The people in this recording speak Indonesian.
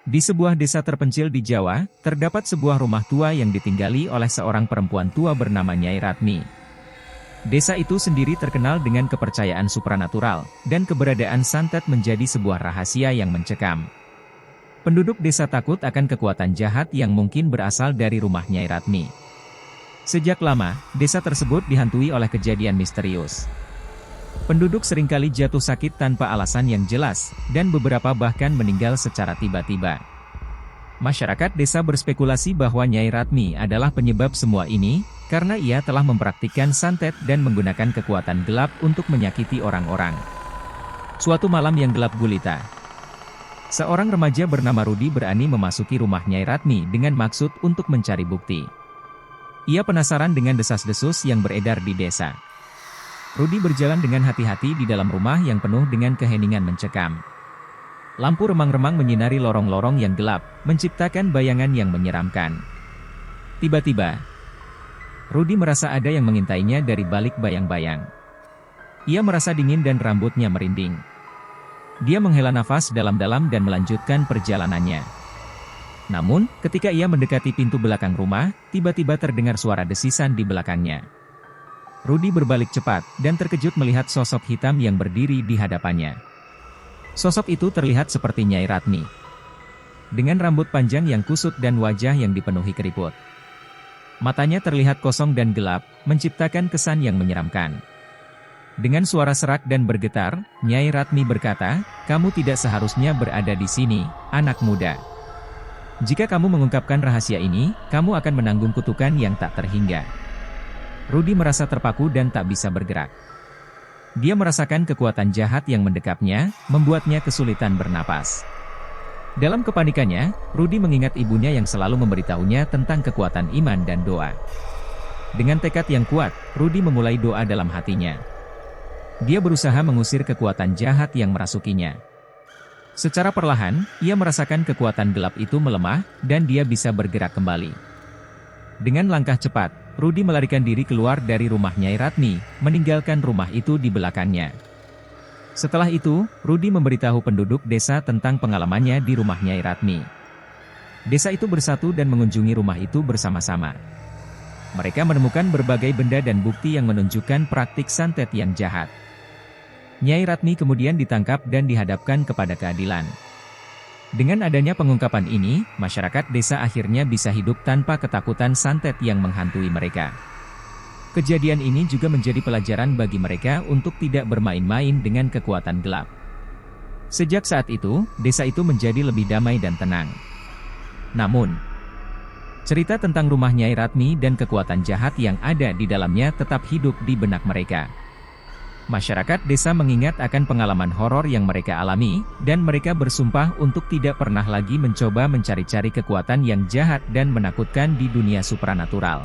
Di sebuah desa terpencil di Jawa, terdapat sebuah rumah tua yang ditinggali oleh seorang perempuan tua bernama Nyai Ratmi. Desa itu sendiri terkenal dengan kepercayaan supranatural, dan keberadaan santet menjadi sebuah rahasia yang mencekam. Penduduk desa takut akan kekuatan jahat yang mungkin berasal dari rumah Nyai Ratmi. Sejak lama, desa tersebut dihantui oleh kejadian misterius. Penduduk seringkali jatuh sakit tanpa alasan yang jelas, dan beberapa bahkan meninggal secara tiba-tiba. Masyarakat desa berspekulasi bahwa Nyai Ratmi adalah penyebab semua ini, karena ia telah mempraktikkan santet dan menggunakan kekuatan gelap untuk menyakiti orang-orang. Suatu malam yang gelap gulita, seorang remaja bernama Rudi berani memasuki rumah Nyai Ratmi dengan maksud untuk mencari bukti. Ia penasaran dengan desas-desus yang beredar di desa. Rudi berjalan dengan hati-hati di dalam rumah yang penuh dengan keheningan mencekam. Lampu remang-remang menyinari lorong-lorong yang gelap, menciptakan bayangan yang menyeramkan. Tiba-tiba, Rudi merasa ada yang mengintainya dari balik bayang-bayang. Ia merasa dingin dan rambutnya merinding. Dia menghela nafas dalam-dalam dan melanjutkan perjalanannya. Namun, ketika ia mendekati pintu belakang rumah, tiba-tiba terdengar suara desisan di belakangnya. Rudi berbalik cepat, dan terkejut melihat sosok hitam yang berdiri di hadapannya. Sosok itu terlihat seperti Nyai Ratmi, dengan rambut panjang yang kusut dan wajah yang dipenuhi keriput. Matanya terlihat kosong dan gelap, menciptakan kesan yang menyeramkan. Dengan suara serak dan bergetar, Nyai Ratmi berkata, "Kamu tidak seharusnya berada di sini, anak muda. Jika kamu mengungkapkan rahasia ini, kamu akan menanggung kutukan yang tak terhingga." Rudi merasa terpaku dan tak bisa bergerak. Dia merasakan kekuatan jahat yang mendekapnya, membuatnya kesulitan bernapas. Dalam kepanikannya, Rudi mengingat ibunya yang selalu memberitahunya tentang kekuatan iman dan doa. Dengan tekad yang kuat, Rudi memulai doa dalam hatinya. Dia berusaha mengusir kekuatan jahat yang merasukinya. Secara perlahan, ia merasakan kekuatan gelap itu melemah, dan dia bisa bergerak kembali. Dengan langkah cepat, Rudi melarikan diri keluar dari rumah Nyai Ratmi, meninggalkan rumah itu di belakangnya. Setelah itu, Rudi memberitahu penduduk desa tentang pengalamannya di rumah Nyai Ratmi. Desa itu bersatu dan mengunjungi rumah itu bersama-sama. Mereka menemukan berbagai benda dan bukti yang menunjukkan praktik santet yang jahat. Nyai Ratmi kemudian ditangkap dan dihadapkan kepada keadilan. Dengan adanya pengungkapan ini, masyarakat desa akhirnya bisa hidup tanpa ketakutan santet yang menghantui mereka. Kejadian ini juga menjadi pelajaran bagi mereka untuk tidak bermain-main dengan kekuatan gelap. Sejak saat itu, desa itu menjadi lebih damai dan tenang. Namun, cerita tentang rumah Nyai Ratmi dan kekuatan jahat yang ada di dalamnya tetap hidup di benak mereka. Masyarakat desa mengingat akan pengalaman horor yang mereka alami, dan mereka bersumpah untuk tidak pernah lagi mencoba mencari-cari kekuatan yang jahat dan menakutkan di dunia supranatural.